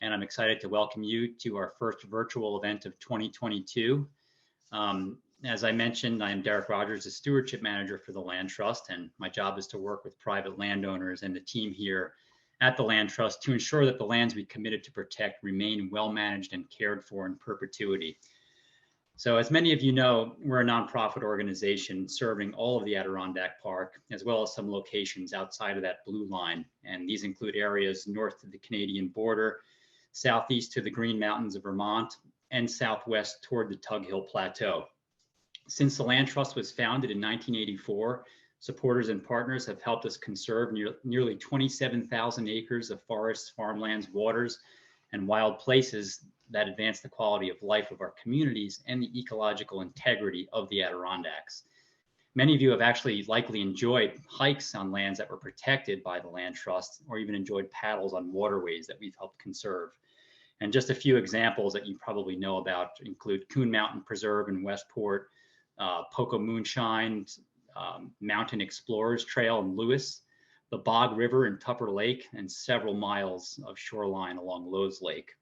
and I'm excited to welcome you to our first virtual event of 2022. As I mentioned, I am Derek Rogers, the Stewardship Manager for the Land Trust, and my job is to work with private landowners and the team here at the Land Trust to ensure that the lands we committed to protect remain well managed and cared for in perpetuity. So as many of you know, we're a nonprofit organization serving all of the Adirondack Park, as well as some locations outside of that blue line. And these include areas north of the Canadian border, southeast to the Green Mountains of Vermont, and southwest toward the Tug Hill Plateau. Since the Land Trust was founded in 1984, supporters and partners have helped us conserve nearly 27,000 acres of forests, farmlands, waters, and wild places that advance the quality of life of our communities and the ecological integrity of the Adirondacks. Many of you have actually likely enjoyed hikes on lands that were protected by the Land Trust, or even enjoyed paddles on waterways that we've helped conserve. And just a few examples that you probably know about include Coon Mountain Preserve in Westport, Poco Moonshine, Mountain Explorers Trail in Lewis, the Bog River in Tupper Lake, and several miles of shoreline along Lowe's Lake.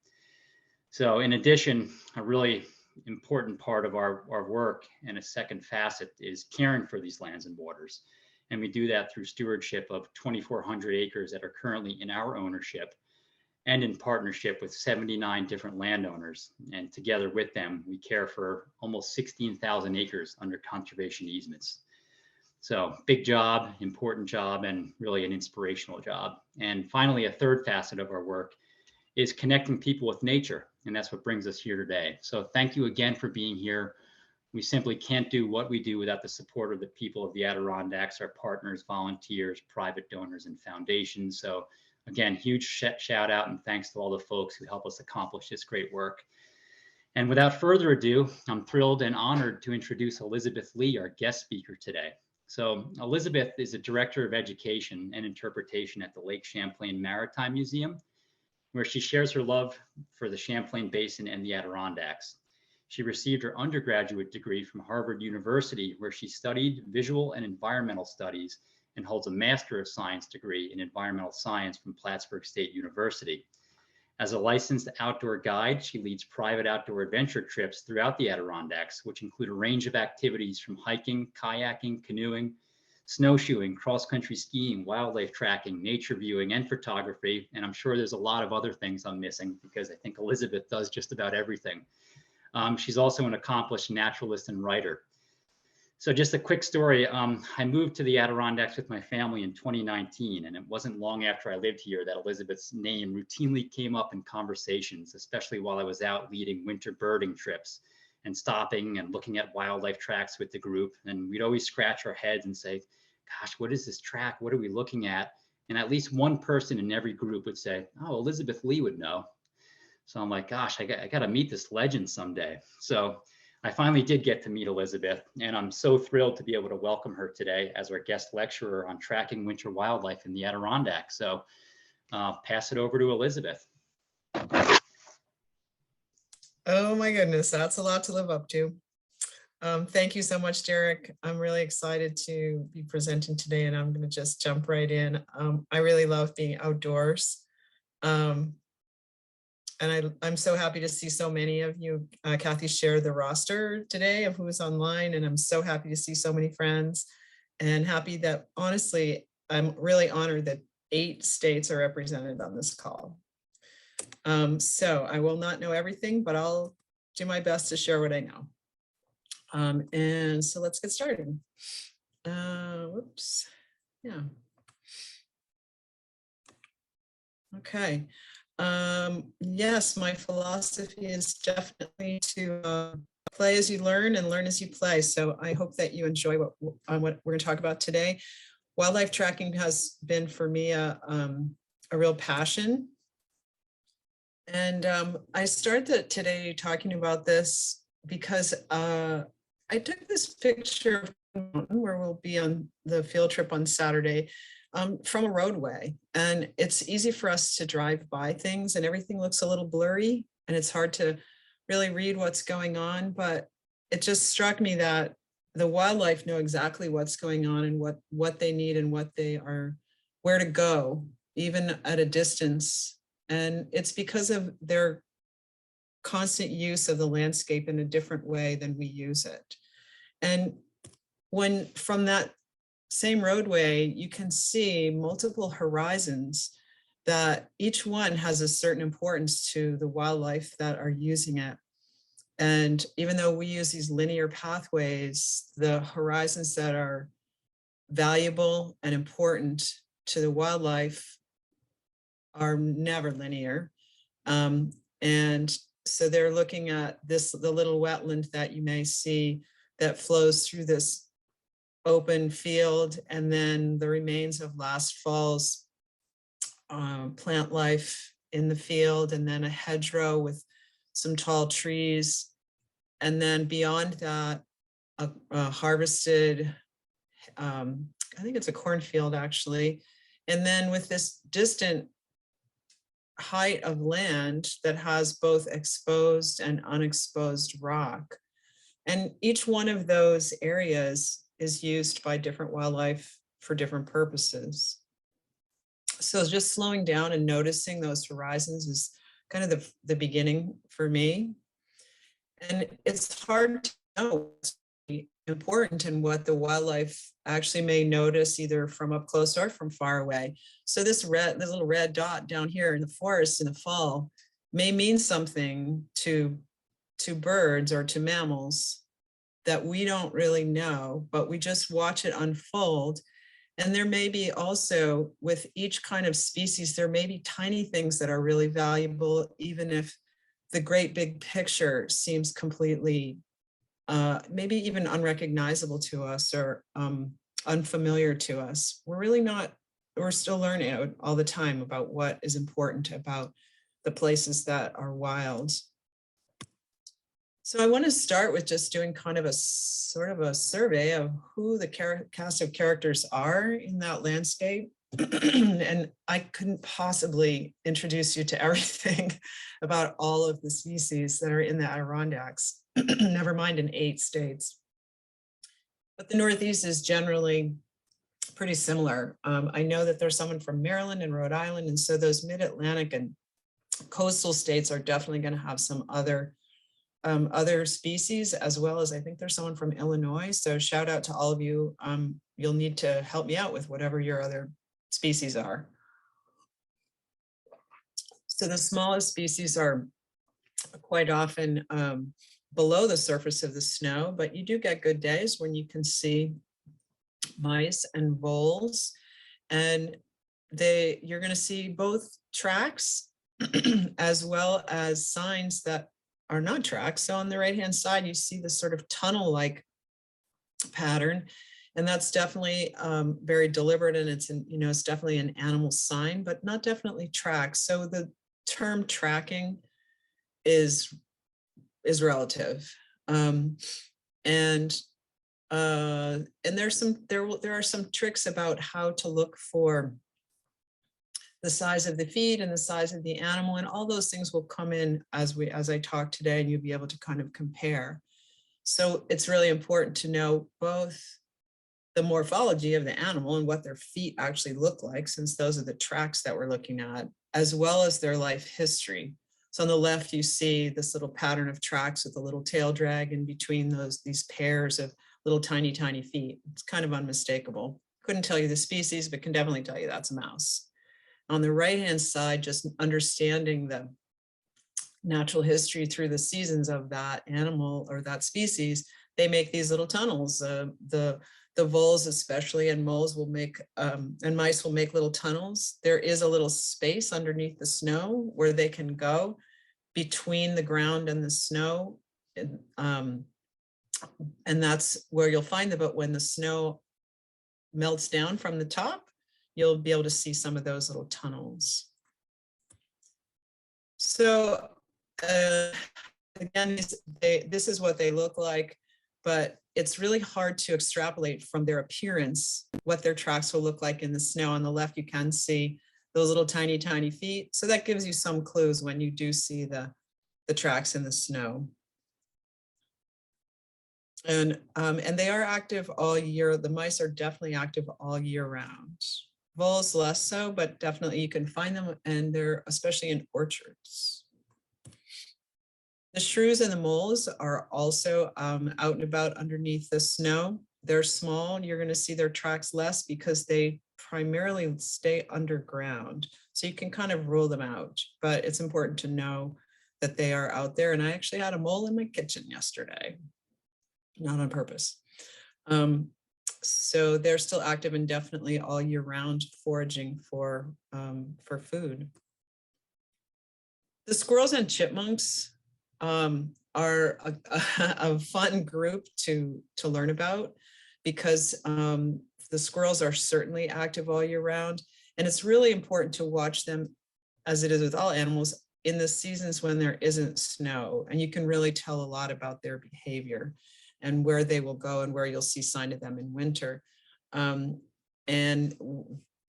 So in addition, a really important part of our work and a second facet is caring for these lands and waters. And we do that through stewardship of 2,400 acres that are currently in our ownership and in partnership with 79 different landowners. And together with them, we care for almost 16,000 acres under conservation easements. So big job, important job, and really an inspirational job. And finally, a third facet of our work is connecting people with nature. And that's what brings us here today. So thank you again for being here. We simply can't do what we do without the support of the people of the Adirondacks, our partners, volunteers, private donors, and foundations. So again, huge shout out and thanks to all the folks who help us accomplish this great work. And without further ado, I'm thrilled and honored to introduce Elizabeth Lee, our guest speaker today. So Elizabeth is the Director of Education and Interpretation at the Lake Champlain Maritime Museum, where she shares her love for the Champlain Basin and the Adirondacks. She received her undergraduate degree from Harvard University, where she studied visual and environmental studies and holds a Master of Science degree in environmental science from Plattsburgh State University. As a licensed outdoor guide, she leads private outdoor adventure trips throughout the Adirondacks, which include a range of activities from hiking, kayaking, canoeing, snowshoeing, cross-country skiing, wildlife tracking, nature viewing, and photography. And I'm sure there's a lot of other things I'm missing because I think Elizabeth does just about everything. She's also an accomplished naturalist and writer. So just a quick story. I moved to the Adirondacks with my family in 2019, and it wasn't long after I lived here that Elizabeth's name routinely came up in conversations, especially while I was out leading winter birding trips and stopping and looking at wildlife tracks with the group. And we'd always scratch our heads and say, gosh, what is this track? What are we looking at? And at least one person in every group would say, oh, Elizabeth Lee would know. So I'm like, gosh, I got to meet this legend someday. So I finally did get to meet Elizabeth, and I'm so thrilled to be able to welcome her today as our guest lecturer on tracking winter wildlife in the Adirondacks. So pass it over to Elizabeth. Oh my goodness, that's a lot to live up to. Thank you so much, Derek. I'm really excited to be presenting today, and I'm going to just jump right in. I really love being outdoors. And I'm so happy to see so many of you. Kathy shared the roster today of who's online, and I'm so happy to see so many friends, and happy that, honestly, I'm really honored that 8 states are represented on this call. So I will not know everything, but I'll do my best to share what I know. And so let's get started. Whoops. Yeah. Okay. Yes, my philosophy is definitely to play as you learn and learn as you play. So I hope that you enjoy what we're going to talk about today. Wildlife tracking has been for me a real passion. And I started today talking about this because I took this picture of where we'll be on the field trip on Saturday. From a roadway, and it's easy for us to drive by things and everything looks a little blurry and it's hard to really read what's going on, but it just struck me that the wildlife know exactly what's going on and what they need and what they are, where to go, even at a distance And it's because of their constant use of the landscape in a different way than we use it. And when from that same roadway, you can see multiple horizons that each one has a certain importance to the wildlife that are using it. And even though we use these linear pathways, the horizons that are valuable and important to the wildlife are never linear. And so they're looking at this, the little wetland that you may see that flows through this open field, and then the remains of last fall's plant life in the field, and then a hedgerow with some tall trees. And then beyond that, a harvested, I think it's a cornfield actually. And then with this distant height of land that has both exposed and unexposed rock. And each one of those areas is used by different wildlife for different purposes. So just slowing down and noticing those horizons is kind of the beginning for me. And it's hard to know what's important and what the wildlife actually may notice either from up close or from far away. So this little red dot down here in the forest in the fall may mean something to birds or to mammals that we don't really know, but we just watch it unfold. And there may be also, with each kind of species, there may be tiny things that are really valuable, even if the great big picture seems completely, maybe even unrecognizable to us or unfamiliar to us. We're still learning all the time about what is important about the places that are wild. So I want to start with just doing kind of a sort of a survey of who the cast of characters are in that landscape. And I couldn't possibly introduce you to everything about all of the species that are in the Adirondacks, never mind in 8 states. But the Northeast is generally pretty similar. I know that there's someone from Maryland and Rhode Island, and so those mid-Atlantic and coastal states are definitely going to have some other species, as well as I think there's someone from Illinois. So shout out to all of you. You'll need to help me out with whatever your other species are. So the smallest species are quite often below the surface of the snow, but you do get good days when you can see mice and voles, and you're going to see both tracks as well as signs that are not tracks. So on the right-hand side, you see this sort of tunnel-like pattern, and that's definitely very deliberate, and it's definitely an animal sign, but not definitely tracks. So the term tracking is relative, and there are some tricks about how to look for the size of the feet and the size of the animal, and all those things will come in as I talk today, and you'll be able to kind of compare. So it's really important to know both the morphology of the animal and what their feet actually look like, since those are the tracks that we're looking at, as well as their life history. So on the left, you see this little pattern of tracks with a little tail drag in between these pairs of little tiny, tiny feet. It's kind of unmistakable. Couldn't tell you the species, but can definitely tell you that's a mouse. On the right-hand side, just understanding the natural history through the seasons of that animal or that species, they make these little tunnels. The voles especially and moles will make, and mice will make little tunnels. There is a little space underneath the snow where they can go between the ground and the snow. And that's where you'll find them. But when the snow melts down from the top, you'll be able to see some of those little tunnels. So again, this is what they look like, but it's really hard to extrapolate from their appearance what their tracks will look like in the snow. On the left, you can see those little tiny, tiny feet. So that gives you some clues when you do see the tracks in the snow. And they are active all year. The mice are definitely active all year round. Voles less so, but definitely you can find them, and they're especially in orchards. The shrews and the moles are also out and about underneath the snow. They're small. You're going to see their tracks less because they primarily stay underground. So you can kind of rule them out, but it's important to know that they are out there. And I actually had a mole in my kitchen yesterday, not on purpose. So they're still active and definitely all year round foraging for food. The squirrels and chipmunks are a fun group to learn about because the squirrels are certainly active all year round. And it's really important to watch them, as it is with all animals, in the seasons when there isn't snow. And you can really tell a lot about their behavior and where they will go and where you'll see sign of them in winter. And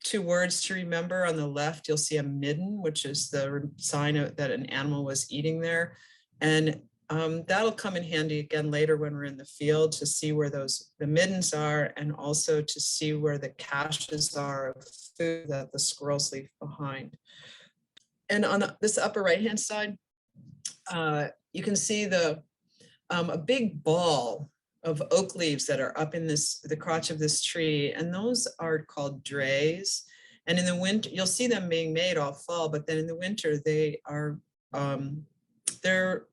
2 words to remember: on the left, you'll see a midden, which is the sign that an animal was eating there. And that'll come in handy again later when we're in the field to see where the middens are, and also to see where the caches are of food that the squirrels leave behind. And on this upper right-hand side, you can see a big ball of oak leaves that are up in the crotch of this tree, and those are called drays. And in the winter, you'll see them being made all fall, but then in the winter, they are they're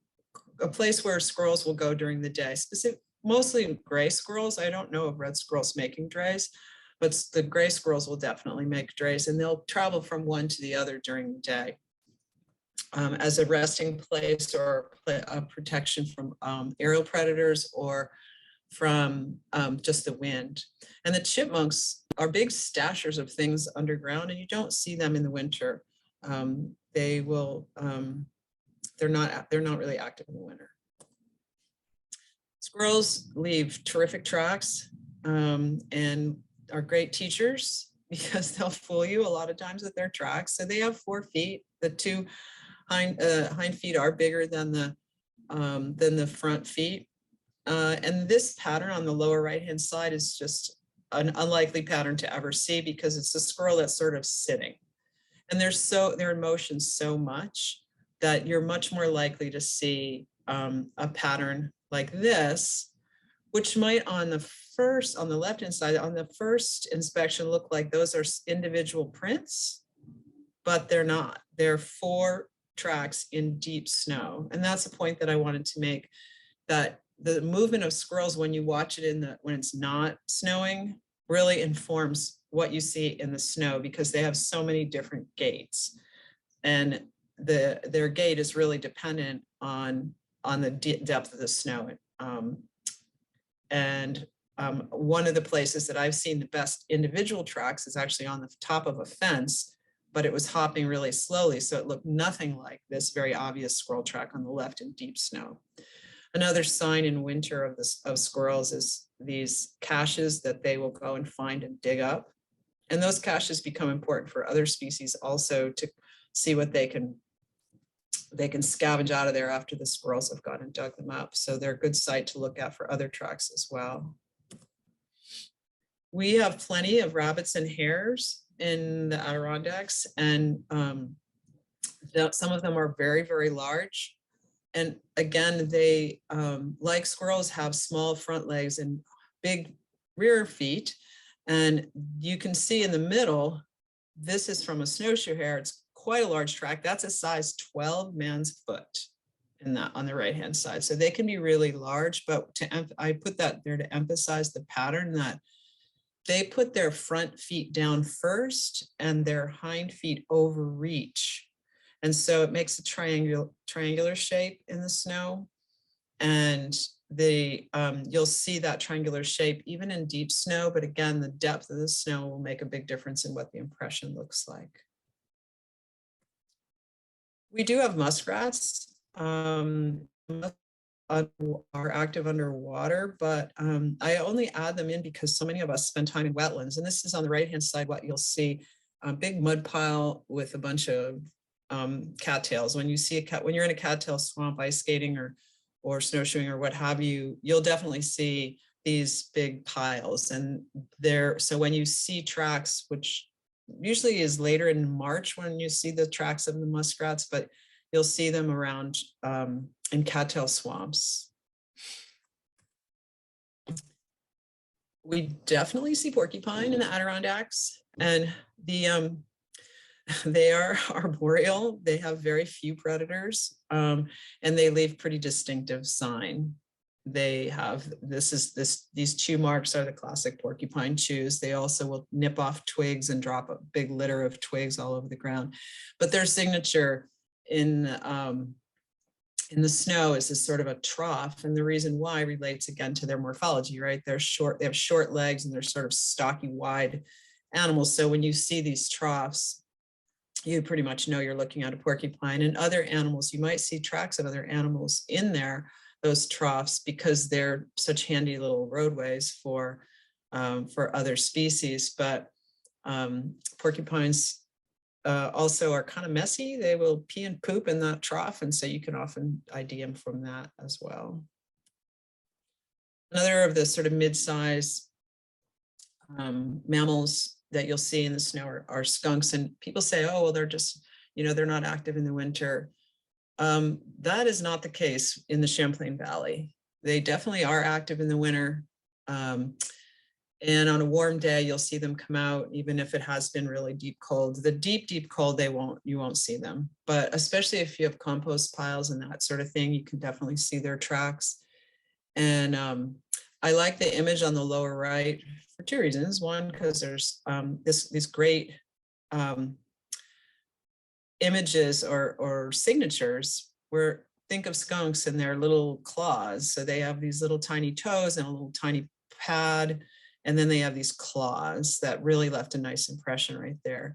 a place where squirrels will go during the day. Mostly gray squirrels. I don't know of red squirrels making drays, but the gray squirrels will definitely make drays, and they'll travel from one to the other during the day as a resting place or a protection from aerial predators or from just the wind. And the chipmunks are big stashers of things underground, and you don't see them in the winter. They're not really active in the winter. Squirrels leave terrific tracks and are great teachers because they'll fool you a lot of times with their tracks. So they have 4 feet. The 2 hind feet are bigger than the front feet. And this pattern on the lower right-hand side is just an unlikely pattern to ever see because it's a squirrel that's sort of sitting. And they're in motion so much that you're much more likely to see a pattern like this, which might on the left-hand side, on the first inspection, look like those are individual prints, but they're not. They're 4 tracks in deep snow. And that's a point that I wanted to make, that the movement of squirrels when you watch it when it's not snowing really informs what you see in the snow, because they have so many different gaits, and their gait is really dependent on the depth of the snow. One of the places that I've seen the best individual tracks is actually on the top of a fence, but it was hopping really slowly, so it looked nothing like this very obvious squirrel track on the left in deep snow. Another sign in winter of squirrels is these caches that they will go and find and dig up. And those caches become important for other species also, to see what they can scavenge out of there after the squirrels have gone and dug them up. So they're a good site to look at for other tracks as well. We have plenty of rabbits and hares in the Adirondacks, and some of them are very, very large. And again, they, like squirrels, have small front legs and big rear feet. And you can see in the middle, this is from a snowshoe hare. It's quite a large track. That's a size 12 man's foot on the right-hand side. So they can be really large, but I put that there to emphasize the pattern that they put their front feet down first and their hind feet overreach. And so it makes a triangular shape in the snow. And you'll see that triangular shape even in deep snow, but again, the depth of the snow will make a big difference in what the impression looks like. We do have muskrats are active underwater, but I only add them in because so many of us spend time in wetlands. And this is on the right-hand side, what you'll see, a big mud pile with a bunch of cattails. When you're in a cattail swamp ice skating or snowshoeing or what have you, you'll definitely see these big piles. And so when you see tracks, which usually is later in March when you see the tracks of the muskrats, but you'll see them around in cattail swamps. We definitely see porcupine in the Adirondacks, and they are arboreal. They have very few predators, and they leave pretty distinctive sign. They have, these chew marks are the classic porcupine chews. They also will nip off twigs and drop a big litter of twigs all over the ground. But their signature in the snow is this sort of a trough. And the reason why relates again to their morphology, right? They're short, they have short legs and they're sort of stocky, wide animals. So when you see these troughs, you pretty much know you're looking at a porcupine. And other animals, you might see tracks of other animals in there, those troughs, because they're such handy little roadways for other species. But porcupines also are kind of messy. They will pee and poop in that trough, and so you can often ID them from that as well. Another of the sort of mid-size mammals that you'll see in the snow are skunks, and people say, oh, well, they're just, they're not active in the winter. That is not the case in the Champlain Valley. They definitely are active in the winter. And on a warm day, you'll see them come out, even if it has been really deep cold. The deep, deep cold, you won't see them. But especially if you have compost piles and that sort of thing, you can definitely see their tracks. And I like the image on the lower right for two reasons. One, because there's these great images or signatures where, think of skunks and their little claws. So they have these little tiny toes and a little tiny pad. And then they have these claws that really left a nice impression right there.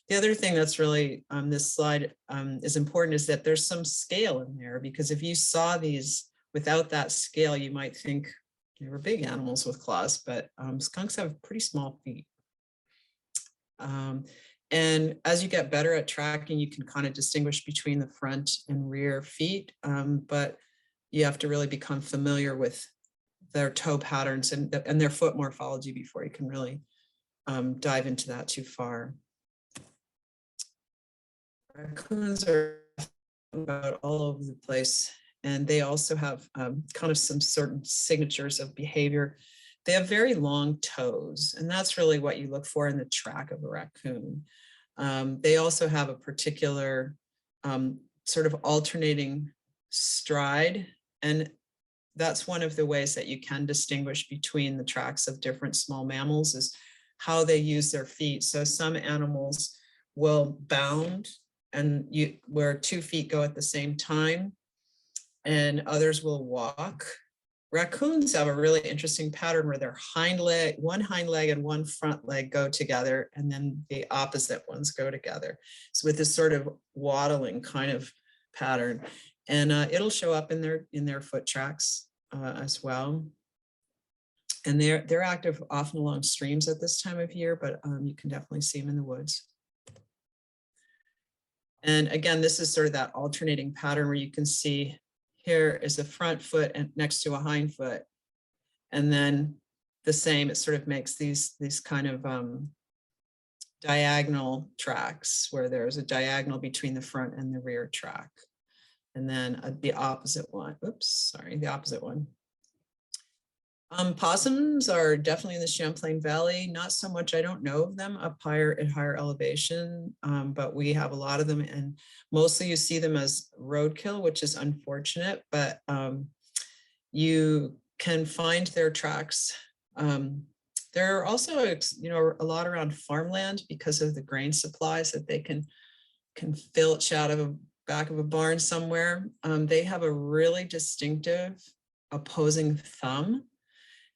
The other thing that's really on this slide is important is that there's some scale in there, because if you saw these without that scale, you might think they were big animals with claws, but skunks have pretty small feet. And as you get better at tracking, you can kind of distinguish between the front and rear feet, but you have to really become familiar with their toe patterns and their foot morphology before you can really dive into that too far. Raccoons are about all over the place, and they also have kind of some certain signatures of behavior. They have very long toes, and that's really what you look for in the track of a raccoon. They also have a particular sort of alternating stride, and that's one of the ways that you can distinguish between the tracks of different small mammals is how they use their feet. So some animals will bound and where 2 feet go at the same time, and others will walk. Raccoons have a really interesting pattern where their one hind leg and one front leg go together, and then the opposite ones go together. So with this sort of waddling kind of pattern, and it'll show up in their foot tracks as well. And they're active often along streams at this time of year, but you can definitely see them in the woods. And again, this is sort of that alternating pattern where you can see here is a front foot and next to a hind foot. And then the same, it sort of makes these kind of diagonal tracks where there's a diagonal between the front and the rear track. And then the opposite one, the opposite one. Possums are definitely in the Champlain Valley. Not so much, I don't know of them up higher at higher elevation, but we have a lot of them, and mostly you see them as roadkill, which is unfortunate, but you can find their tracks. There are also, a lot around farmland because of the grain supplies that they can filch out of the back of a barn somewhere. They have a really distinctive opposing thumb.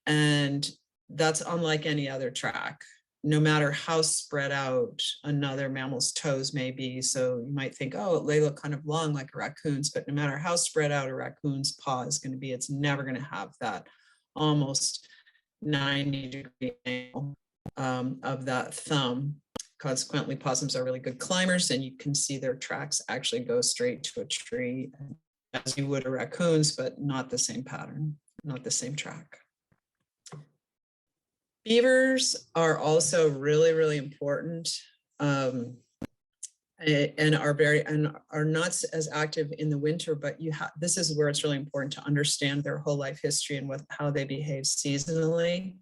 And that's unlike any other track, no matter how spread out another mammal's toes may be. So you might think, oh, they look kind of long like a raccoon's, but no matter how spread out a raccoon's paw is going to be, it's never going to have that almost 90-degree angle of that thumb. Consequently, possums are really good climbers, and you can see their tracks actually go straight to a tree as you would a raccoon's, but not the same pattern, not the same track. Beavers are also really, really important and are not as active in the winter, but this is where it's really important to understand their whole life history and how they behave seasonally.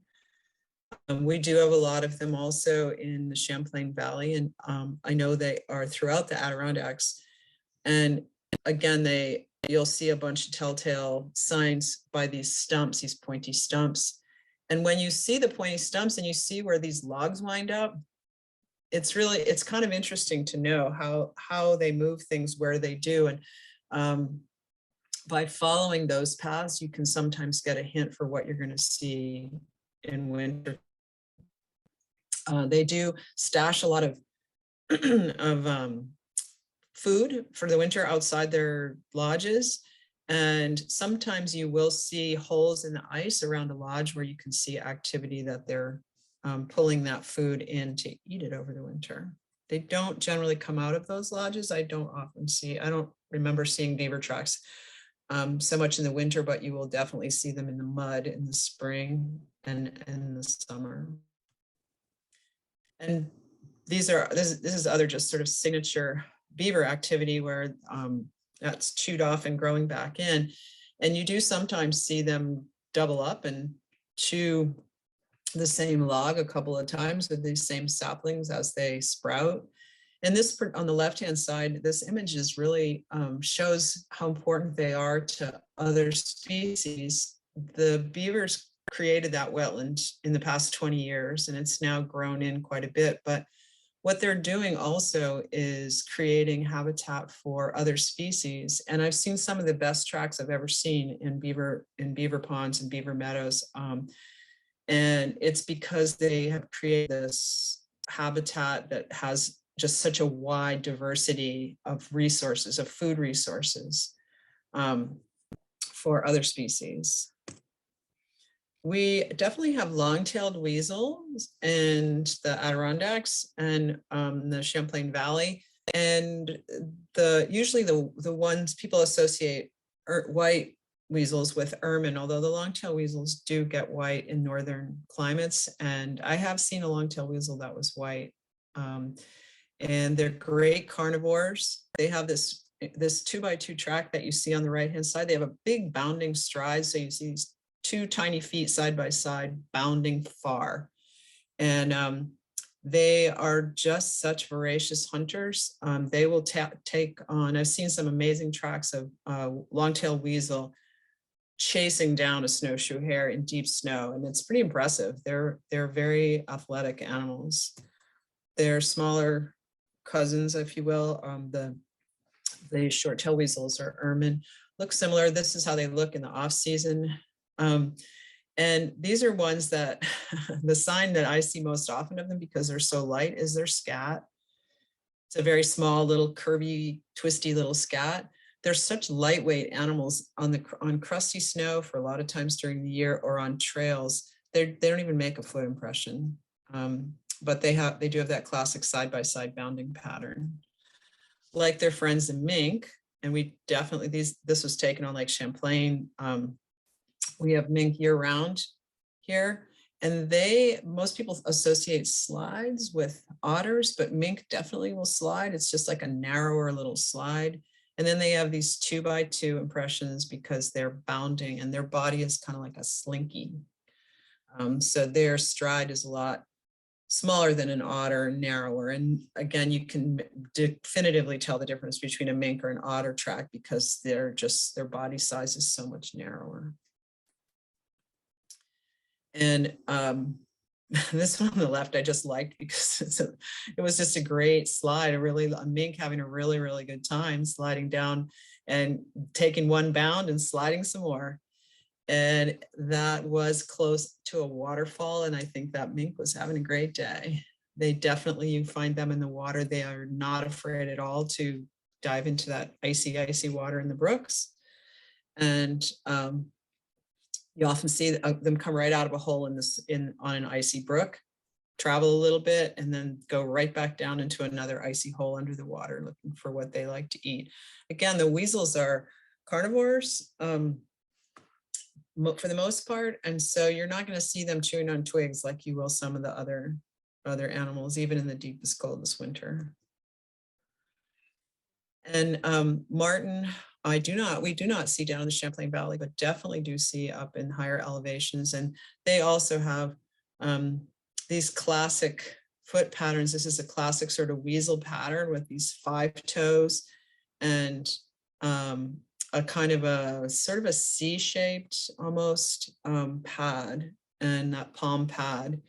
We do have a lot of them also in the Champlain Valley, and I know they are throughout the Adirondacks. And again, you'll see a bunch of telltale signs by these stumps, these pointy stumps. And when you see the pointy stumps and you see where these logs wind up, it's kind of interesting to know how they move things where they do. And by following those paths, you can sometimes get a hint for what you're going to see in winter. They do stash a lot of food for the winter outside their lodges. And sometimes you will see holes in the ice around a lodge where you can see activity that they're pulling that food in to eat it over the winter. They don't generally come out of those lodges. I don't remember seeing beaver tracks so much in the winter, but you will definitely see them in the mud in the spring and in the summer. And this is other just sort of signature beaver activity where that's chewed off and growing back in. And you do sometimes see them double up and chew the same log a couple of times with these same saplings as they sprout. And this, on the left-hand side, this image is really shows how important they are to other species. The beavers created that wetland in the past 20 years, and it's now grown in quite a bit. But what they're doing also is creating habitat for other species. And I've seen some of the best tracks I've ever seen in beaver ponds and beaver meadows. And it's because they have created this habitat that has just such a wide diversity of resources, of food resources for other species. We definitely have long-tailed weasels in the Adirondacks and the Champlain Valley. And usually the ones people associate white weasels with ermine, although the long-tailed weasels do get white in northern climates. And I have seen a long-tailed weasel that was white. And they're great carnivores. They have this 2x2 track that you see on the right-hand side. They have a big bounding stride. So you see these 2 tiny feet side by side bounding far. And they are just such voracious hunters. They will take on, I've seen some amazing tracks of long-tailed weasel chasing down a snowshoe hare in deep snow. And it's pretty impressive. They're very athletic animals. They're smaller cousins, if you will. The short-tailed weasels or ermine look similar. This is how they look in the off season. And these are ones that the sign that I see most often of them, because they're so light, is their scat. It's a very small, little curvy, twisty little scat. They're such lightweight animals on crusty snow for a lot of times during the year, or on trails. They don't even make a foot impression, but they do have that classic side-by-side bounding pattern. Like their friends the mink, and we definitely, this was taken on Lake Champlain. We have mink year-round here, and most people associate slides with otters, but mink definitely will slide. It's just like a narrower little slide. And then they have these 2x2 impressions because they're bounding, and their body is kind of like a slinky. So their stride is a lot smaller than an otter, narrower. And again, you can definitively tell the difference between a mink or an otter track because their body size is so much narrower. And this one on the left, I just liked because it was just a great slide. A mink having a really, really good time sliding down and taking one bound and sliding some more. And that was close to a waterfall. And I think that mink was having a great day. You find them in the water. They are not afraid at all to dive into that icy water in the brooks. And you often see them come right out of a hole on an icy brook, travel a little bit, and then go right back down into another icy hole under the water, looking for what they like to eat. Again, the weasels are carnivores for the most part, and so you're not going to see them chewing on twigs like you will some of the other other animals, even in the deepest, coldest winter. And marten, we do not see down in the Champlain Valley, but definitely do see up in higher elevations. And they also have these classic foot patterns. This is a classic sort of weasel pattern with these 5 toes and a kind of a sort of a C-shaped almost pad, and that palm pad.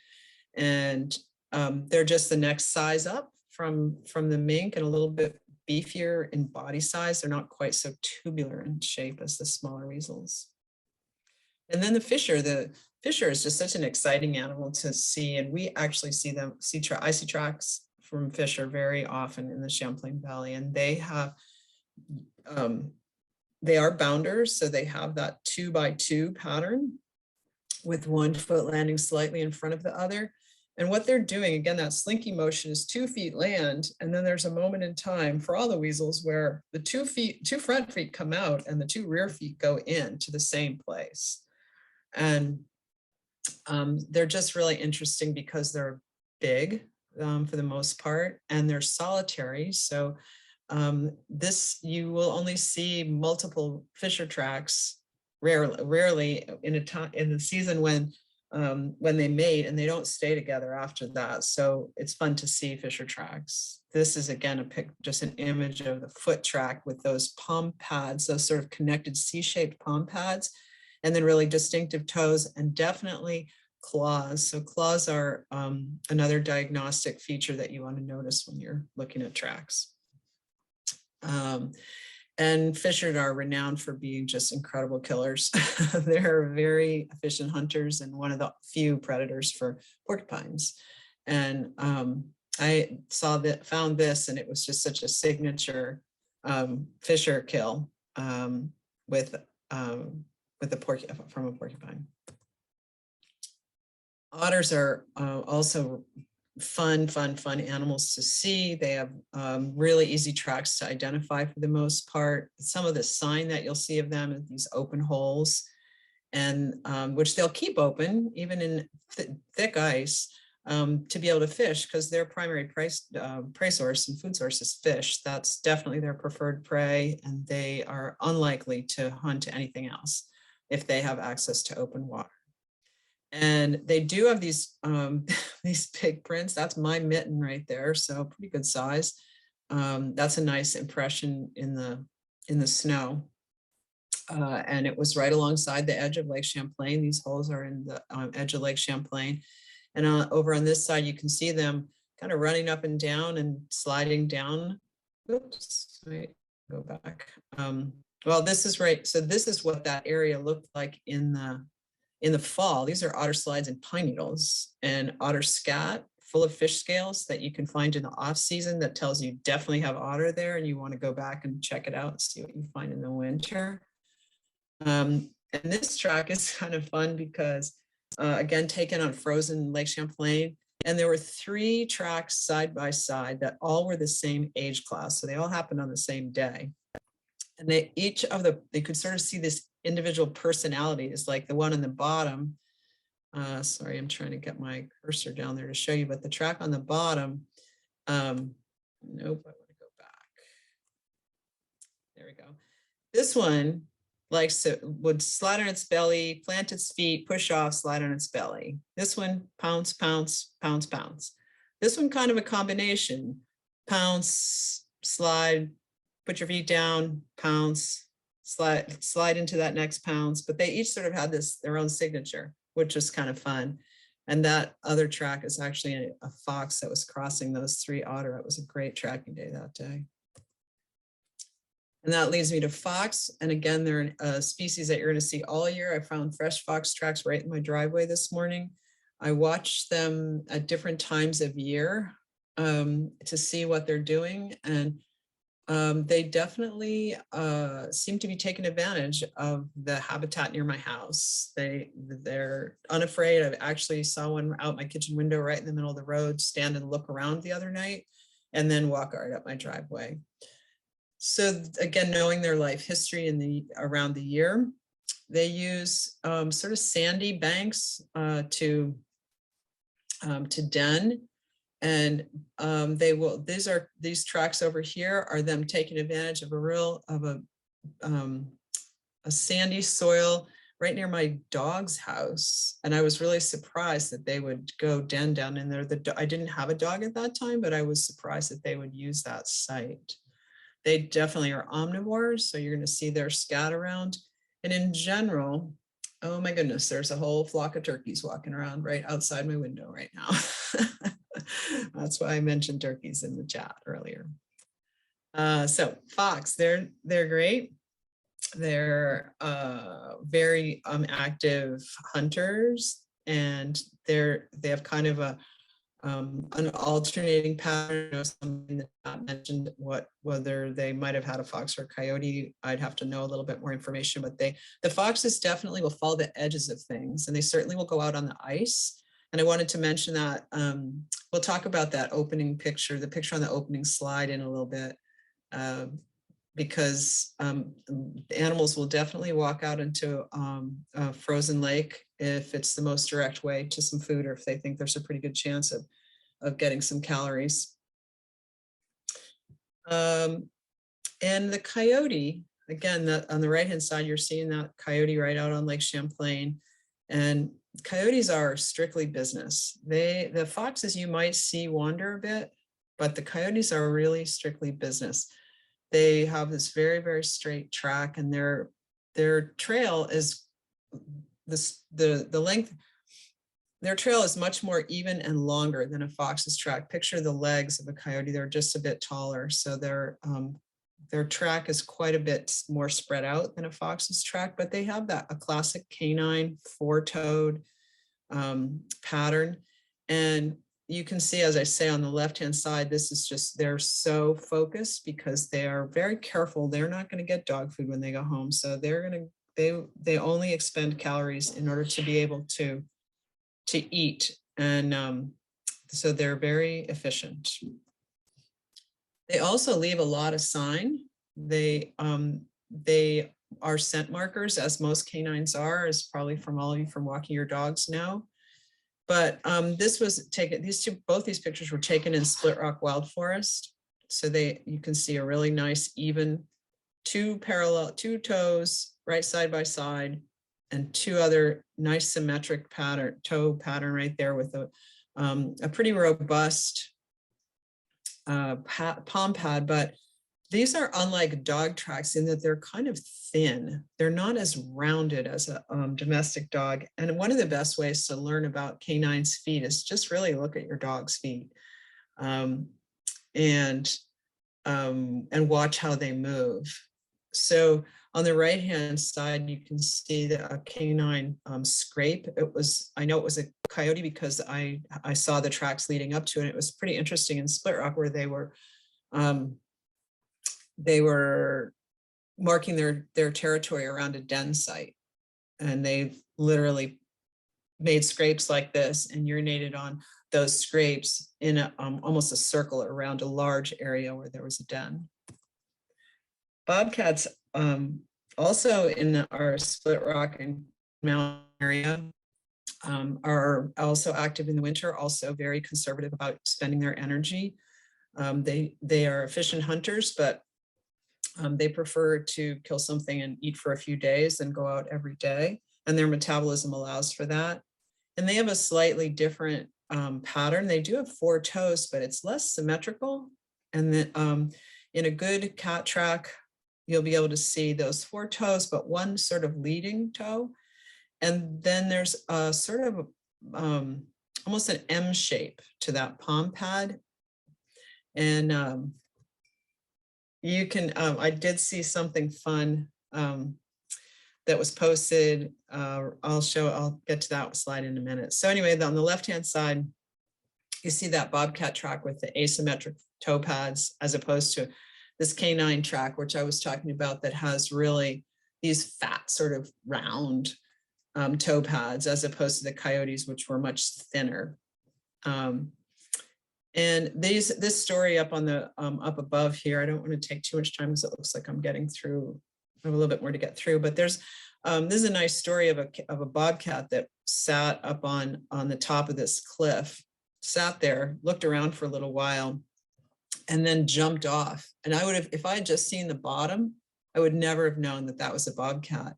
And they're just the next size up from the mink, and a little bit beefier in body size. They're not quite so tubular in shape as the smaller weasels. And then the fisher is just such an exciting animal to see. And we actually see them, I see tracks from fisher very often in the Champlain Valley, and they have, they are bounders. So they have that 2x2 pattern with one foot landing slightly in front of the other. And what they're doing, again, that slinky motion is 2 feet land. And then there's a moment in time for all the weasels where the 2 front feet come out and the 2 rear feet go in to the same place. And they're just really interesting because they're big for the most part, and they're solitary. So you will only see multiple fisher tracks rarely in the season when they mate, and they don't stay together after that. So it's fun to see fisher tracks. This is again just an image of the foot track with those palm pads, those sort of connected C-shaped palm pads, and then really distinctive toes, and definitely claws. So claws are another diagnostic feature that you want to notice when you're looking at tracks. And fisher are renowned for being just incredible killers. They're very efficient hunters and one of the few predators for porcupines. And I found this, and it was just such a signature fisher kill with from a porcupine. Otters are also fun animals to see. They have really easy tracks to identify for the most part. Some of the sign that you'll see of them is these open holes, and which they'll keep open even in thick ice to be able to fish, because their primary prey source and food source is fish. That's definitely their preferred prey, and they are unlikely to hunt anything else if they have access to open water. And they do have these big prints. That's my mitten right there, so pretty good size. That's a nice impression in the snow. And it was right alongside the edge of Lake Champlain. These holes are in the edge of Lake Champlain. And over on this side, you can see them kind of running up and down and sliding down. Oops, wait, go back. Well, this is right. So this is what that area looked like in the fall. These are otter slides and pine needles, and otter scat full of fish scales that you can find in the off season that tells you definitely have otter there, and you want to go back and check it out and see what you find in the winter. And this track is kind of fun because again, taken on frozen Lake Champlain, and there were 3 tracks side by side that all were the same age class. So they all happened on the same day. And they could sort of see this individual personalities, like the one on the bottom. Sorry, I'm trying to get my cursor down there to show you, but the track on the bottom, nope, I want to go back. There we go. This one would slide on its belly, plant its feet, push off, slide on its belly. This one, pounce, pounce, pounce, pounce. This one kind of a combination, pounce, slide, put your feet down, pounce, slide into that next pounce. But they each sort of had their own signature, which was kind of fun. And that other track is actually a fox that was crossing those 3 otter. It was a great tracking day that day. And that leads me to fox. And again, they're a species that you're going to see all year. I found fresh fox tracks right in my driveway this morning. I watched them at different times of year to see what they're doing. And they definitely seem to be taking advantage of the habitat near my house. They're unafraid. I actually saw one out my kitchen window right in the middle of the road, stand and look around the other night, and then walk right up my driveway. So again, knowing their life history around the year, they use sort of sandy banks to den. And these tracks over here are them taking advantage of a sandy soil right near my dog's house. And I was really surprised that they would go den down in there. I didn't have a dog at that time, but I was surprised that they would use that site. They definitely are omnivores, so you're going to see their scat around. And in general, oh my goodness, there's a whole flock of turkeys walking around right outside my window right now. That's why I mentioned turkeys in the chat earlier. So fox, they're great. They're very active hunters, and they have kind of an alternating pattern. Something that I mentioned whether they might have had a fox or a coyote. I'd have to know a little bit more information, but the foxes definitely will follow the edges of things, and they certainly will go out on the ice. And I wanted to mention that we'll talk about that opening picture, the picture on the opening slide, in a little bit. Because animals will definitely walk out into a frozen lake if it's the most direct way to some food, or if they think there's a pretty good chance of getting some calories. And the coyote, again, on the right-hand side, you're seeing that coyote right out on Lake Champlain. And coyotes are strictly business. The foxes you might see wander a bit, but the coyotes are really strictly business. They have this very, very straight track, and their trail is the length. Their trail is much more even and longer than a fox's track. Picture the legs of a coyote; they're just a bit taller, so their track is quite a bit more spread out than a fox's track. But they have a classic canine four-toed pattern, and you can see, as I say, on the left-hand side, this is just, they're so focused because they are very careful. They're not going to get dog food when they go home. So they only expend calories in order to be able to eat. And so they're very efficient. They also leave a lot of sign. They are scent markers, as most canines are, as probably from all of you from walking your dogs know. But this was taken, both these pictures were taken in Split Rock Wild Forest. So you can see a really nice, even two toes right side by side, and two other nice symmetric toe pattern right there with a pretty robust palm pad. But these are unlike dog tracks in that they're kind of thin. They're not as rounded as a domestic dog. And one of the best ways to learn about canines' feet is just really look at your dog's feet and watch how they move. So on the right-hand side, you can see a canine scrape. I know it was a coyote because I saw the tracks leading up to it. It was pretty interesting in Split Rock, where they were marking their territory around a den site, and they literally made scrapes like this and urinated on those scrapes in almost a circle around a large area where there was a den. Bobcats also in our Split Rock and Mountain area are also active in the winter, also very conservative about spending their energy. They are efficient hunters, but they prefer to kill something and eat for a few days and go out every day, and their metabolism allows for that. And they have a slightly different pattern. They do have four toes, but it's less symmetrical. And then in a good cat track, you'll be able to see those four toes, but one sort of leading toe. And then there's a sort of almost an M shape to that palm pad. And you can, I did see something fun that was posted. I'll get to that slide in a minute. So anyway, on the left-hand side, you see that bobcat track with the asymmetric toe pads, as opposed to this canine track, which I was talking about, that has really these fat sort of round toe pads, as opposed to the coyotes, which were much thinner. And this story up on the up above here, I don't want to take too much time because it looks like I'm getting through. I have a little bit more to get through, but there's this is a nice story of a bobcat that sat up on the top of this cliff, sat there, looked around for a little while, and then jumped off. And I would have, if I had just seen the bottom, I would never have known that that was a bobcat.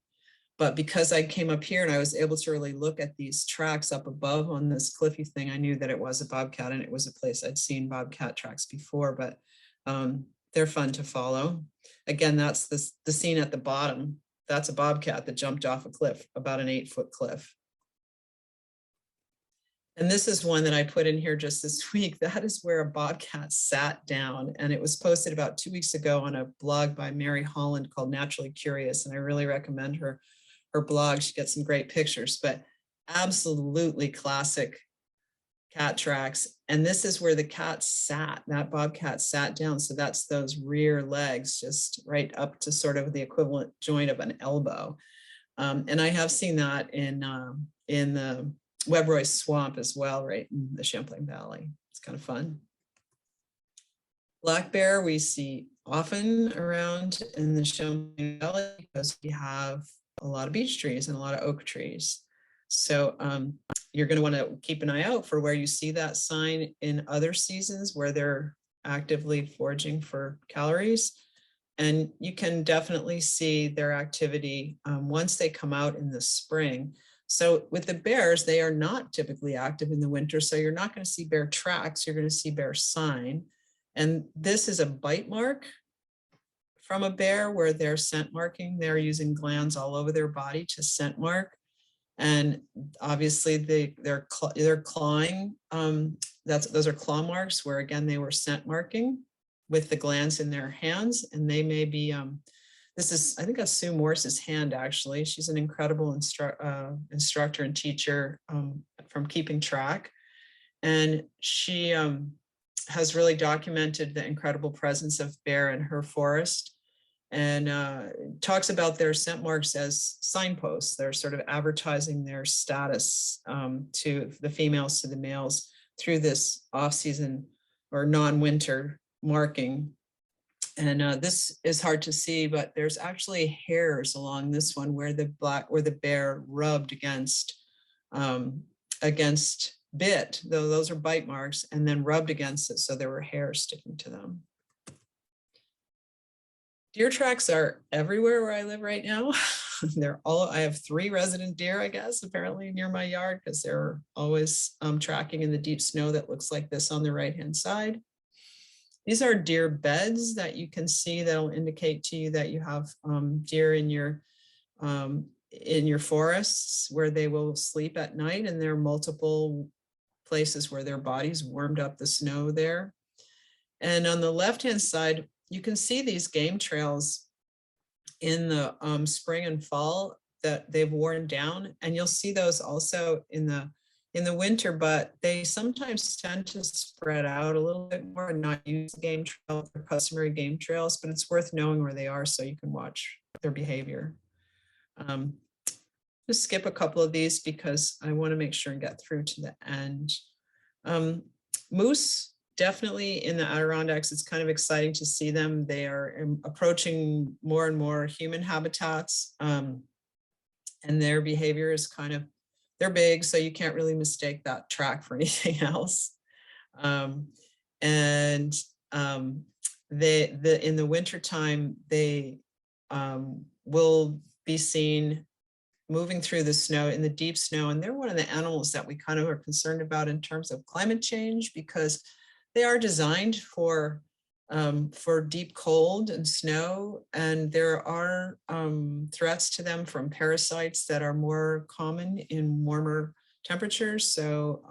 But because I came up here and I was able to really look at these tracks up above on this cliffy thing, I knew that it was a bobcat, and it was a place I'd seen bobcat tracks before, but they're fun to follow. Again, that's the scene at the bottom. That's a bobcat that jumped off a cliff, about an 8-foot cliff. And this is one that I put in here just this week. That is where a bobcat sat down, and it was posted about 2 weeks ago on a blog by Mary Holland called Naturally Curious. And I really recommend her blog. She gets some great pictures, but absolutely classic cat tracks. And this is where the cat sat, that bobcat sat down. So that's those rear legs, just right up to sort of the equivalent joint of an elbow. And I have seen that in the Webroy Swamp as well, right in the Champlain Valley. It's kind of fun. Black bear we see often around in the Champlain Valley because we have a lot of beech trees and a lot of oak trees. So you're going to want to keep an eye out for where you see that sign in other seasons where they're actively foraging for calories. And you can definitely see their activity once they come out in the spring. So with the bears, they are not typically active in the winter. So you're not going to see bear tracks. You're going to see bear sign. And this is a bite mark from a bear where they're scent marking. They're using glands all over their body to scent mark. And obviously they're clawing. Those are claw marks where, again, they were scent marking with the glands in their hands. And they may be, this is, I think that's Sue Morse's hand, actually. She's an incredible instructor and teacher from keeping track. And she has really documented the incredible presence of bear in her forest, and talks about their scent marks as signposts. They're sort of advertising their status to the females to the males through this off-season or non-winter marking. And this is hard to see, but there's actually hairs along this one where the bear rubbed against bit, though those are bite marks, and then rubbed against it, so there were hairs sticking to them. Deer tracks are everywhere where I live right now. I have 3 resident deer, I guess, apparently near my yard, because they're always tracking in the deep snow that looks like this on the right-hand side. These are deer beds that you can see that'll indicate to you that you have deer in your forests where they will sleep at night, and there are multiple places where their bodies warmed up the snow there. And on the left-hand side, you can see these game trails in the spring and fall that they've worn down, and you'll see those also in the winter, but they sometimes tend to spread out a little bit more and not use the game trail or customary game trails, but it's worth knowing where they are so you can watch their behavior. Just skip a couple of these because I want to make sure and get through to the end. Moose, definitely in the Adirondacks, it's kind of exciting to see them. They are approaching more and more human habitats, and their behavior is they're big, so you can't really mistake that track for anything else. In the wintertime, they will be seen moving through the snow, in the deep snow, and they're one of the animals that we kind of are concerned about in terms of climate change, because they are designed for deep cold and snow, and there are threats to them from parasites that are more common in warmer temperatures. So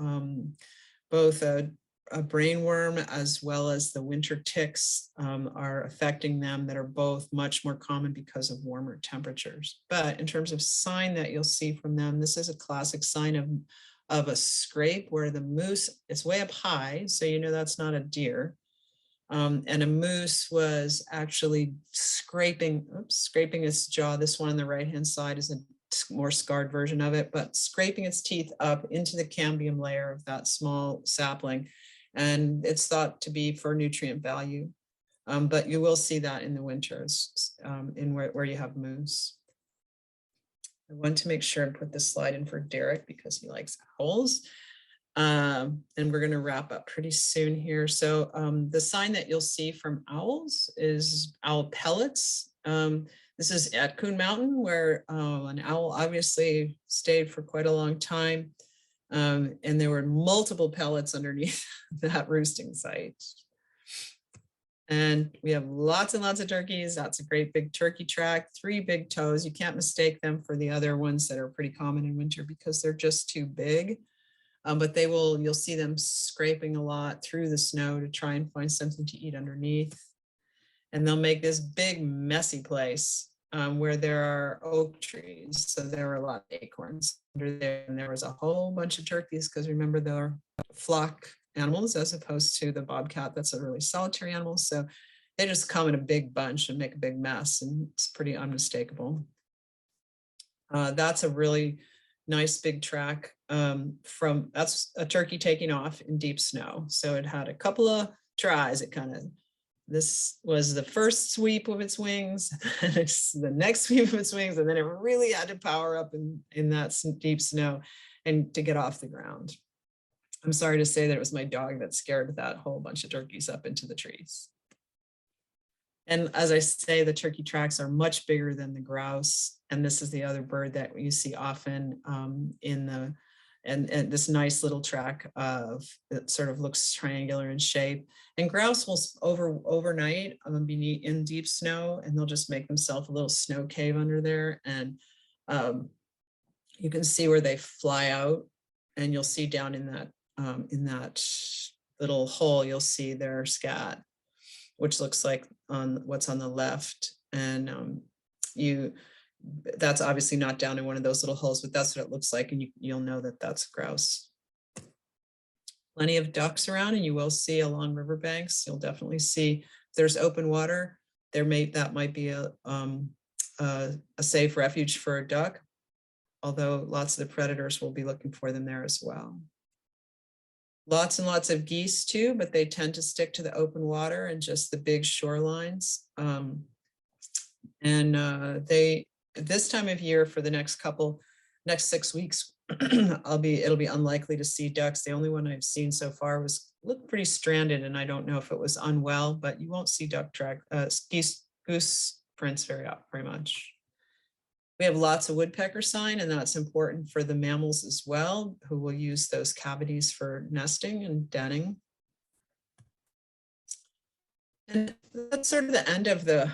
both a brainworm as well as the winter ticks are affecting them, that are both much more common because of warmer temperatures. But in terms of sign that you'll see from them, this is a classic sign of a scrape where the moose is way up high, so you know that's not a deer. And a moose was actually scraping its jaw. This one on the right-hand side is a more scarred version of it, but scraping its teeth up into the cambium layer of that small sapling. And it's thought to be for nutrient value. But you will see that in the winters in where you have moose. I want to make sure and put this slide in for Derek because he likes owls. And we're going to wrap up pretty soon here. So the sign that you'll see from owls is owl pellets. This is at Coon Mountain, where an owl obviously stayed for quite a long time. And there were multiple pellets underneath that roosting site. And we have lots and lots of turkeys. That's a great big turkey track, 3 big toes. You can't mistake them for the other ones that are pretty common in winter because they're just too big. But you'll see them scraping a lot through the snow to try and find something to eat underneath. And they'll make this big messy place where there are oak trees. So there are a lot of acorns under there. And there was a whole bunch of turkeys because remember they're flock animals as opposed to the bobcat. That's a really solitary animal. So they just come in a big bunch and make a big mess, and it's pretty unmistakable. That's a really nice big track that's a turkey taking off in deep snow. So it had a couple of tries. This was the first sweep of its wings, and it's the next sweep of its wings, and then it really had to power up in that deep snow and to get off the ground. I'm sorry to say that it was my dog that scared that whole bunch of turkeys up into the trees. And as I say, the turkey tracks are much bigger than the grouse. And this is the other bird that you see often and this nice little track that sort of looks triangular in shape. And grouse will overnight be in deep snow, and they'll just make themselves a little snow cave under there. And you can see where they fly out, and you'll see down in that little hole, you'll see their scat, which looks like what's on the left. And that's obviously not down in one of those little holes, but that's what it looks like. And you'll know that that's grouse. Plenty of ducks around, and you will see along riverbanks. You'll definitely see if there's open water, that might be a safe refuge for a duck, although lots of the predators will be looking for them there as well. Lots and lots of geese too, but they tend to stick to the open water and just the big shorelines. This time of year for the next 6 weeks, it'll be unlikely to see ducks. The only one I've seen so far looked pretty stranded, and I don't know if it was unwell, but you won't see goose prints very much. We have lots of woodpecker sign, and that's important for the mammals as well, who will use those cavities for nesting and denning. And that's sort of the end of the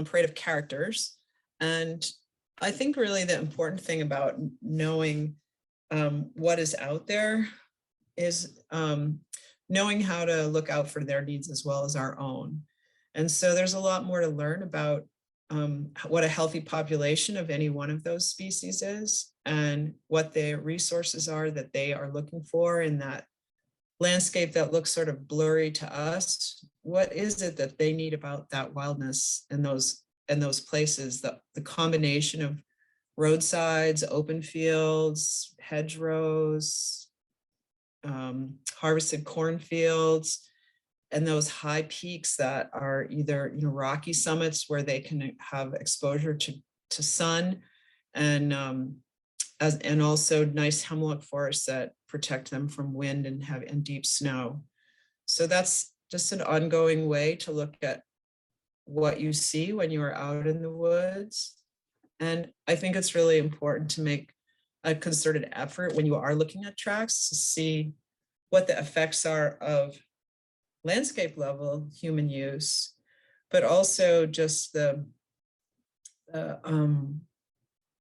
parade of characters. And I think really the important thing about knowing what is out there is knowing how to look out for their needs as well as our own. And so there's a lot more to learn about what a healthy population of any one of those species is, and what their resources are that they are looking for in that landscape that looks sort of blurry to us. What is it that they need about that wildness and those places, the combination of roadsides, open fields, hedgerows, harvested cornfields, and those high peaks that are either rocky summits where they can have exposure to sun, and also nice hemlock forests that protect them from wind and deep snow. So that's just an ongoing way to look at what you see when you are out in the woods. And I think it's really important to make a concerted effort when you are looking at tracks to see what the effects are of landscape level human use, but also just the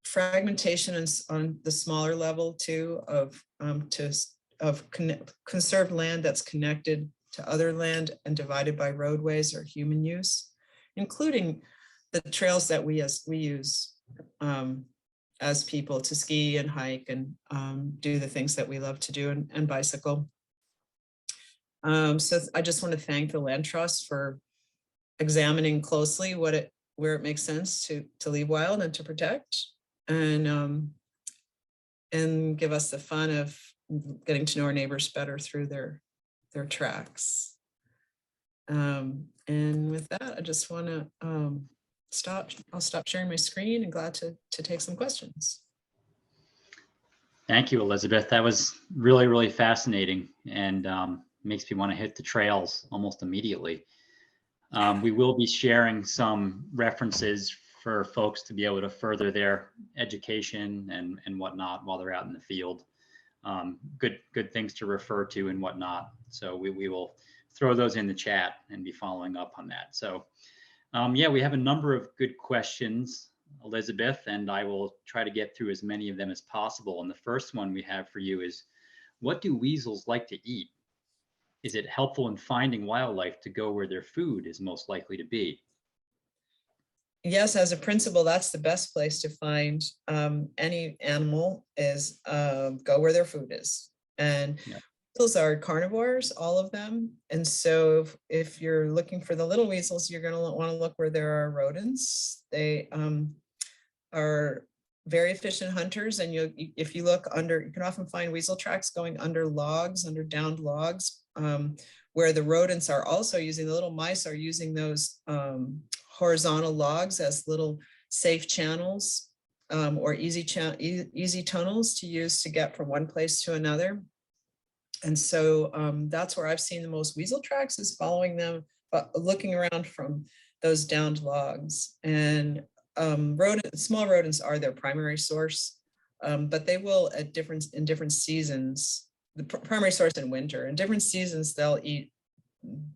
fragmentation on the smaller level too of conserved land that's connected to other land and divided by roadways or human use, including the trails that we use as people to ski and hike and do the things that we love to do and bicycle. So I just want to thank the Land Trust for examining closely where it makes sense to leave wild and to protect, and give us the fun of getting to know our neighbors better through their tracks. And with that, I just want to I'll stop sharing my screen and glad to take some questions. Thank you, Elizabeth. That was really, really fascinating, and makes me want to hit the trails almost immediately. We will be sharing some references for folks to be able to further their education and whatnot while they're out in the field. Good things to refer to and whatnot. So we will throw those in the chat and be following up on that. So yeah, we have a number of good questions, Elizabeth, and I will try to get through as many of them as possible. And the first one we have for you is, what do weasels like to eat? Is it helpful in finding wildlife to go where their food is most likely to be? Yes, as a principal, that's the best place to find any animal is go where their food is. And Yeah. weasels are carnivores, all of them. And so if you're looking for the little weasels, you're going to want to look where there are rodents. They are very efficient hunters. And if you look under, you can often find weasel tracks going under logs, under downed logs, where the rodents are also using, the little mice are using those horizontal logs as little safe channels or easy tunnels to use to get from one place to another. And so that's where I've seen the most weasel tracks, is following them, looking around from those downed logs. And small rodents are their primary source, but they will in different seasons, the primary source in winter. In different seasons, they'll eat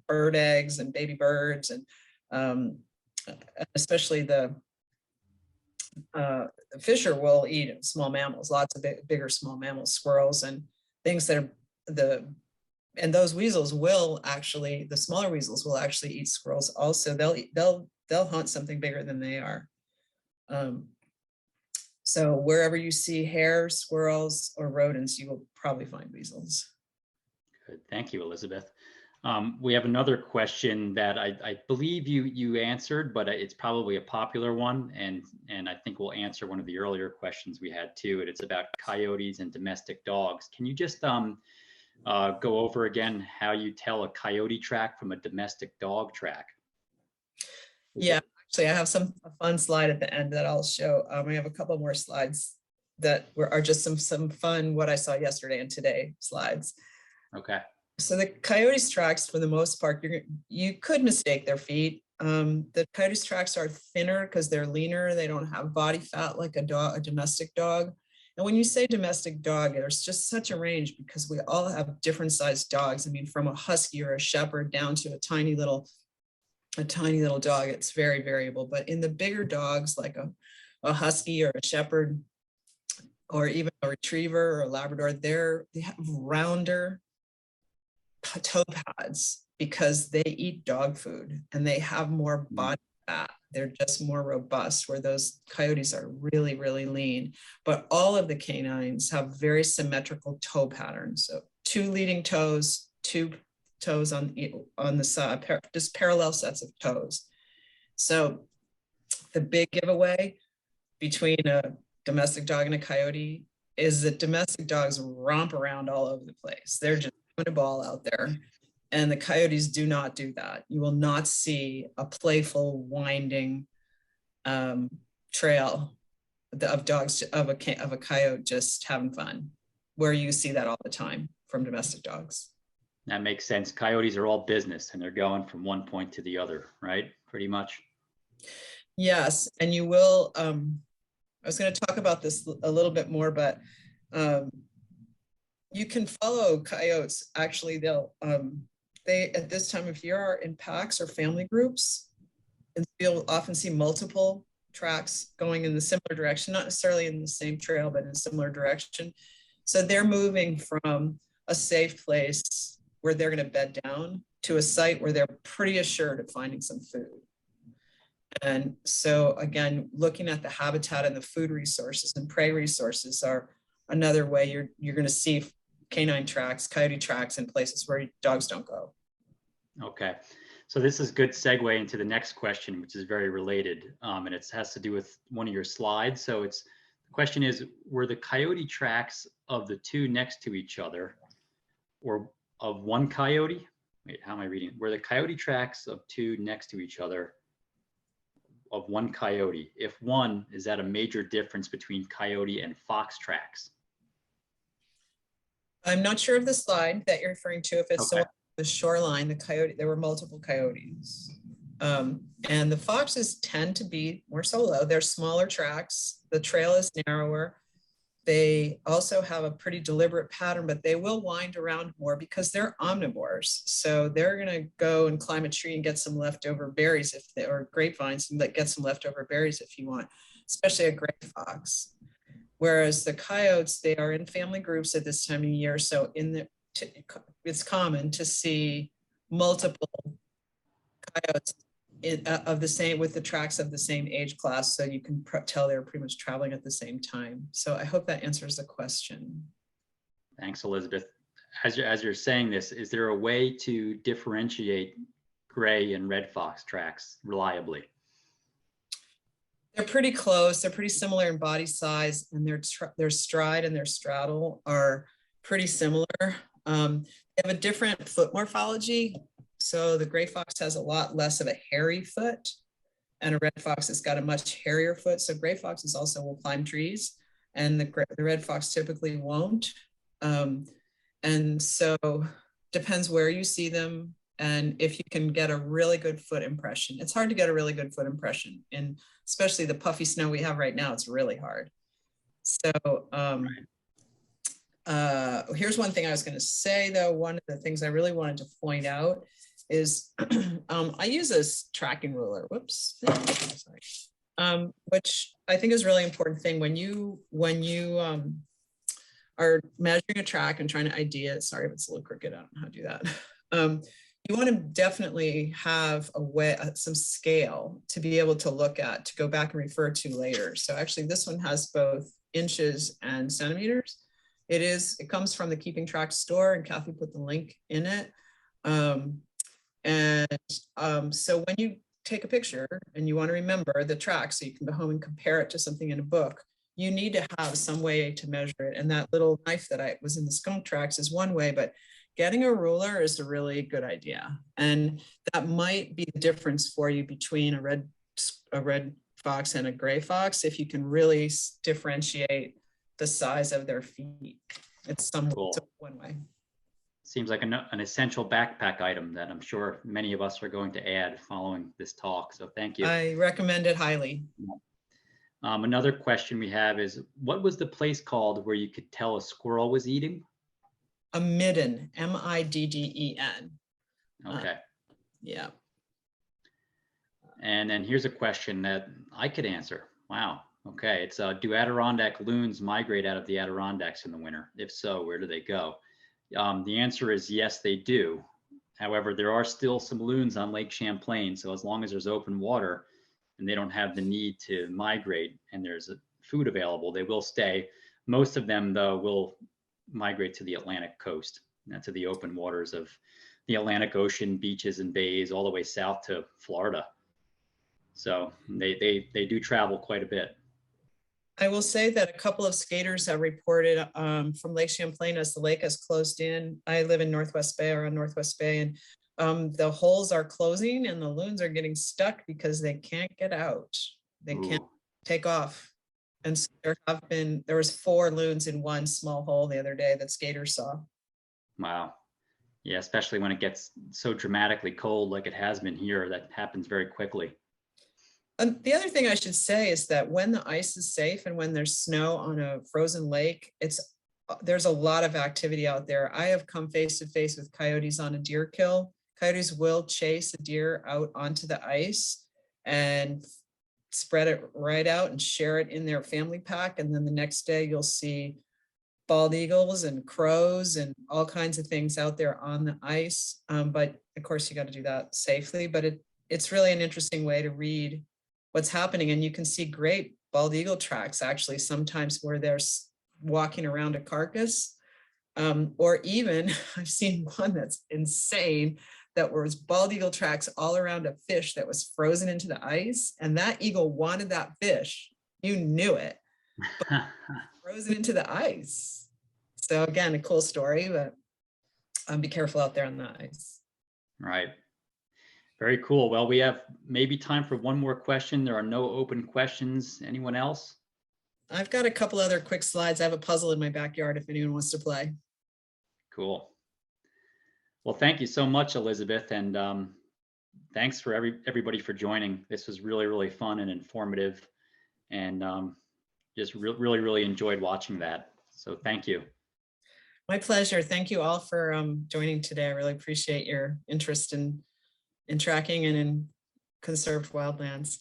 bird eggs and baby birds, and especially the fisher will eat small mammals, lots of bigger small mammals, squirrels and things that are and those weasels will actually, the smaller weasels will actually eat squirrels also. They'll hunt something bigger than they are. So wherever you see hares, squirrels, or rodents, you will probably find weasels. Good. Thank you, Elizabeth. We have another question that I believe you answered, but it's probably a popular one, and I think we'll answer one of the earlier questions we had too. And it's about coyotes and domestic dogs. Can you just go over again how you tell a coyote track from a domestic dog track? Yeah, actually, I have a fun slide at the end that I'll show. We have a couple more slides that are just some fun what I saw yesterday and today slides. Okay. So the coyotes tracks, for the most part, you could mistake their feet. The coyotes tracks are thinner because they're leaner. They don't have body fat like a domestic dog. And when you say domestic dog, there's just such a range because we all have different sized dogs. I mean, from a husky or a shepherd down to a tiny little dog, it's very variable. But in the bigger dogs, like a husky or a shepherd, or even a retriever or a Labrador, they have rounder toe pads because they eat dog food and they have more body fat. They're just more robust, where those coyotes are really, really lean. But all of the canines have very symmetrical toe patterns. So 2 leading toes, 2 toes on the side, just parallel sets of toes. So the big giveaway between a domestic dog and a coyote is that domestic dogs romp around all over the place. They're just having a ball out there. And the coyotes do not do that. You will not see a playful, winding trail of dogs, of a coyote just having fun, where you see that all the time from domestic dogs. That makes sense. Coyotes are all business and they're going from one point to the other, right? Pretty much. Yes, and you will, I was going to talk about this a little bit more, but you can follow coyotes. Actually, they at this time of year are in packs or family groups, and you'll often see multiple tracks going in the similar direction, not necessarily in the same trail, but in a similar direction. So they're moving from a safe place where they're going to bed down to a site where they're pretty assured of finding some food. And so again, looking at the habitat and the food resources and prey resources are another way you're going to see canine tracks, coyote tracks in places where dogs don't go. Okay, so this is good segue into the next question, which is very related, and it has to do with one of your slides. So the question is, were the coyote tracks of the 2 next to each other, or of one coyote? Wait, how am I reading? Were the coyote tracks of 2 next to each other of one coyote? If one, is that a major difference between coyote and fox tracks? I'm not sure of the slide that you're referring to, if it's Okay. the shoreline, the coyote, there were multiple coyotes. And the foxes tend to be more solo. They're smaller tracks. The trail is narrower. They also have a pretty deliberate pattern, but they will wind around more because they're omnivores. So they're going to go and climb a tree and get some leftover berries if they, or grapevines and get some leftover berries if you want, especially a gray fox. Whereas the coyotes, they are in family groups at this time of year. So it's common to see multiple coyotes of the same, with the tracks of the same age class, so you can tell they're pretty much traveling at the same time. So I hope that answers the question. Thanks, Elizabeth. As you're saying this, is there a way to differentiate gray and red fox tracks reliably? They're pretty close. They're pretty similar in body size, and their stride and their straddle are pretty similar. They have a different foot morphology. So the gray fox has a lot less of a hairy foot, and a red fox has got a much hairier foot. So gray foxes also will climb trees, and the red fox typically won't. And so depends where you see them, and if you can get a really good foot impression. It's hard to get a really good foot impression, and especially the puffy snow we have right now, it's really hard. So here's one thing I was going to say, though. One of the things I really wanted to point out is I use this tracking ruler. Whoops, sorry. Which I think is a really important thing when you are measuring a track and trying to ID it. Sorry if it's a little crooked. I don't know how to do that. You want to definitely have a way, some scale to be able to look at, to go back and refer to later. So actually this one has both inches and centimeters. It comes from the Keeping Track store, and Kathy put the link in it. So when you take a picture and you want to remember the track so you can go home and compare it to something in a book, you need to have some way to measure it. And that little knife that was in the skunk tracks is one way, but getting a ruler is a really good idea. And that might be the difference for you between a red fox and a gray fox, if you can really differentiate the size of their feet. It's one way. Seems like an essential backpack item that I'm sure many of us are going to add following this talk. So thank you. I recommend it highly. Another question we have is, what was the place called where you could tell a squirrel was eating? A midden, M-I-D-D-E-N. Okay. Yeah. And then here's a question that I could answer. Wow. Okay. It's do Adirondack loons migrate out of the Adirondacks in the winter? If so, where do they go? The answer is yes, they do. However, there are still some loons on Lake Champlain. So as long as there's open water and they don't have the need to migrate and there's food available, they will stay. Most of them, though, will migrate to the Atlantic coast, to the open waters of the Atlantic Ocean, beaches and bays, all the way south to Florida. So they do travel quite a bit. I will say that a couple of skaters have reported from Lake Champlain as the lake has closed in. I live in Northwest Bay, or on Northwest Bay, and the holes are closing and the loons are getting stuck because they can't get out. They can't take off. And so there was 4 loons in one small hole the other day that skaters saw. Wow. Yeah, especially when it gets so dramatically cold like it has been here, that happens very quickly. And the other thing I should say is that when the ice is safe and when there's snow on a frozen lake, there's a lot of activity out there. I have come face to face with coyotes on a deer kill. Coyotes will chase a deer out onto the ice and spread it right out and share it in their family pack. And then the next day you'll see bald eagles and crows and all kinds of things out there on the ice. But of course you got to do that safely, but it's really an interesting way to read what's happening. And you can see great bald eagle tracks actually sometimes where they're walking around a carcass, or even I've seen one that's insane, that was bald eagle tracks all around a fish that was frozen into the ice, and that eagle wanted that fish. You knew it, but frozen into the ice. So again, a cool story, but be careful out there on the ice. Right. Very cool. Well, we have maybe time for one more question. There are no open questions. Anyone else? I've got a couple other quick slides. I have a puzzle in my backyard if anyone wants to play. Cool. Well, thank you so much, Elizabeth, and thanks for everybody for joining. This was really, really fun and informative, and just really, really enjoyed watching that. So thank you. My pleasure. Thank you all for joining today. I really appreciate your interest in tracking and in conserved wildlands.